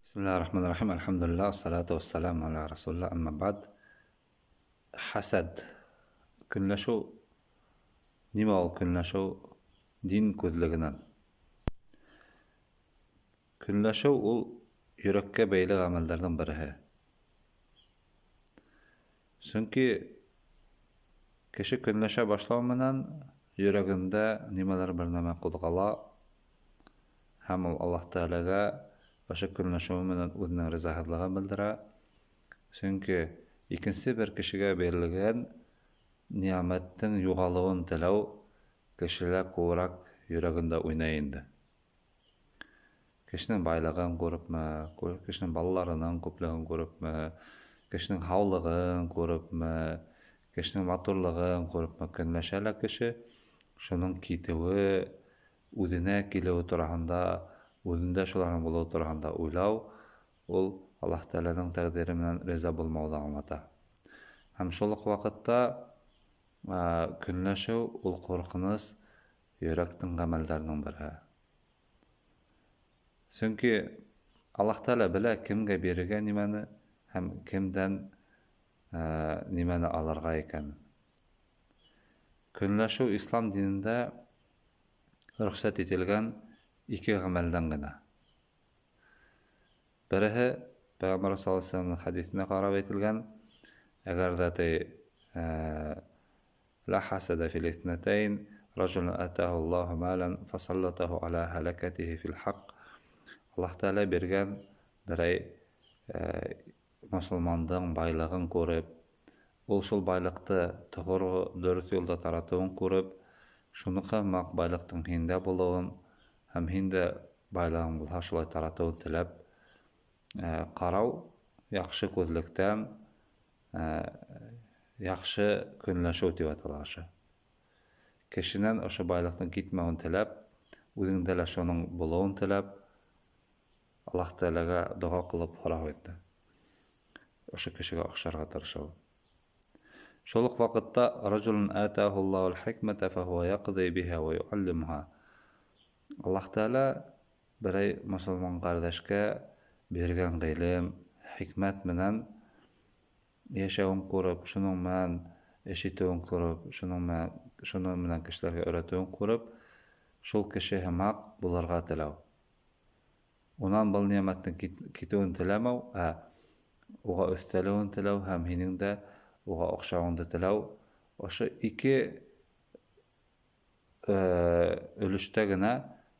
بسم الله الرحمن الرحيم. الحمد لله والصلاة والسلام على رسول الله. أما بعد, حسد көнләшү нимә ул көнләшү? Дин күҙлегенән. Көнләшү ул йөрәккә бәйле гамәлләрҙең береһе. Сөнки кеше көнләшә башлау менән йөрәгендә нимәлер бер нәмә ҡуҙғала һәм ул Аллаһ Тәғәләгә ошо көнләшеү менән үҙенең ризаһыҙлығын белдерә. Сөнки икенсе бер кешегә бирелгән ниғәмәттең юғалыуын теләү кешелә күберәк йөрәгендә уйнай инде. Кешенең байлығын күрепме, кешенең балаларының күплеген күрепме, кешенең һаулығын күрепме, кешенең матурлығын күрепме, көнләшә лә кеше, шуның китеүе, үҙенә килеүе тураһында, үҙендә шуларның булыуы тураһында уйлау, ул Аллаһ Тәғәләнең тәҡдире менән риза булмауҙы аңлата. Һәм шул уҡ ваҡытта көнләшеү ул ҡурҡыныс йөрәктең ғәмәлдәренең береһе. Сөнки Аллаһ Тәғәлә белә кемгә бирергә нимәне һәм кемдән нимәне алырға икән. Көнләшеү ислам динендә рөхсәт ителгән ике ғәмәлдән генә. Береһе Пәйғәмбәр саллаллаһу алейһи ва саллямның хәдисенә ҡарап әйтелгән: әгәр ҙә لا حسد في الاثنتين رجل آتاه الله مالا فسلطه على هلكته في الحق. Аллаһ Тәғәлә биргән берәй мосолмандың байлығын күреп, ул шул байлыҡты тоғро дөрөҫ юлда таратыуын күреп, шуныҡы маҡ байлыҡтың һиндә булыуын һәм һиндә байлығың булһа шулай таратыуын теләп ҡарау яҡшы күҙлектән яҡшы көнләшеү тип атала ошо. Кешенән ошо байлыҡтың китмәүен теләп, үҙеңдә лә шуның булыуын теләп, Аллаһ Тәғәләгә доға ҡылып һорау итте. Ошо кешегә оҡшарға тырышыу. Шул уҡ ваҡытта رجل آتاه الله الحكمة فهو يقضي بها ويعلمها. Аллаһ Тәғәлә берәй мосолман ҡәрҙәшкә биргән ғилем, хикмәт менән йәшәүен күреп, шуның менән эш итеүен күреп, шуның менән кешеләргә өйрәтеүен күреп, шул кеше һымаҡ булырға теләү. Унан был ниғәмәттең китеүен теләмәү, уға өҫтәлеүен теләү һәм һинең дә уға оҡшауыңды теләү, ошо ике өлөштә генә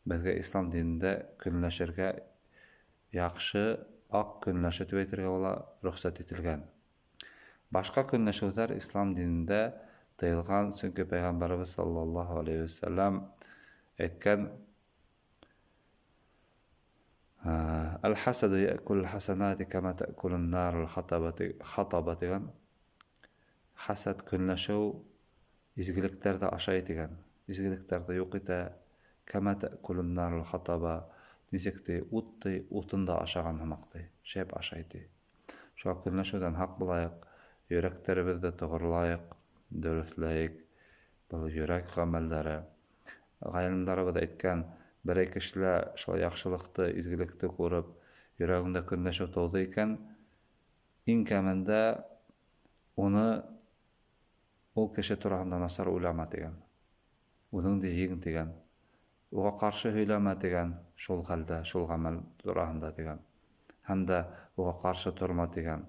беҙгә ислам динендә көнләшергә, яҡшы аҡ көнләшеү тип әйтергә була, рөхсәт ителгән. Башҡа көнләшеүҙәр ислам динендә тыйылған, сөнки Пәйғәмбәребеҙ саллаллаһу алейхи ва саллям әйткән: «Әл-хасаду яъкулу л-хасанати кама таъкулу н-нару л-хатаба» тигән. Хасад, көнләшеү изгелектәрҙе ашай тигән. Изгелектәрҙе юҡ итә. Кама таъкулу н-нару л-хатаба, нисек ти, утында ашаған һымаҡ ти, шәп ашай ти. Шуға көнләшеүҙән һаҡ булайыҡ, йөрәктәребеҙҙе тоғролайыҡ, дөрөҫләйек, был йөрәк ғәмәлдәре. Ғалимдарыбыҙ әйткән, берәй кешелә шулай яҡшылыҡты, изгелекте күреп, йөрәгендә көнләшеү тыуҙы икән, иң кәмендә уны ул кеше тураһында насар уйлама тигән. Үҙеңде һиң тигән. Уға ҡаршы һөйләмә тигән, шул хәлдә, шул ғәмәл тураһында тигән. Һәм дә уға ҡаршы торма тигән.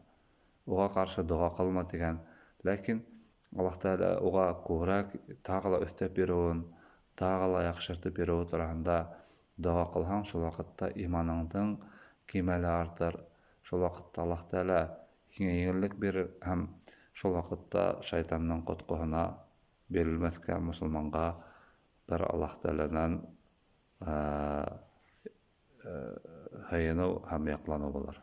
Уға ҡаршы доға ҡылма тигән. Ләкин Аллаһ Тәғәлә уға күберәк тағы ла өҫтәп бирәүен, тағы ла яҡшыртып бирәүе тураһында доға ҡылһаң, шул ваҡытта иманыңдың кимәле артыр. Шул ваҡытта Аллаһ Тәғәлә һиңә еңеллек бирер һәм шул ваҡытта шайтандың ҡотҡоһона бирелмәҫкә мосолманға бер Аллаһ Тәғәләнән һыйыныу һәм яҡланыу булыр.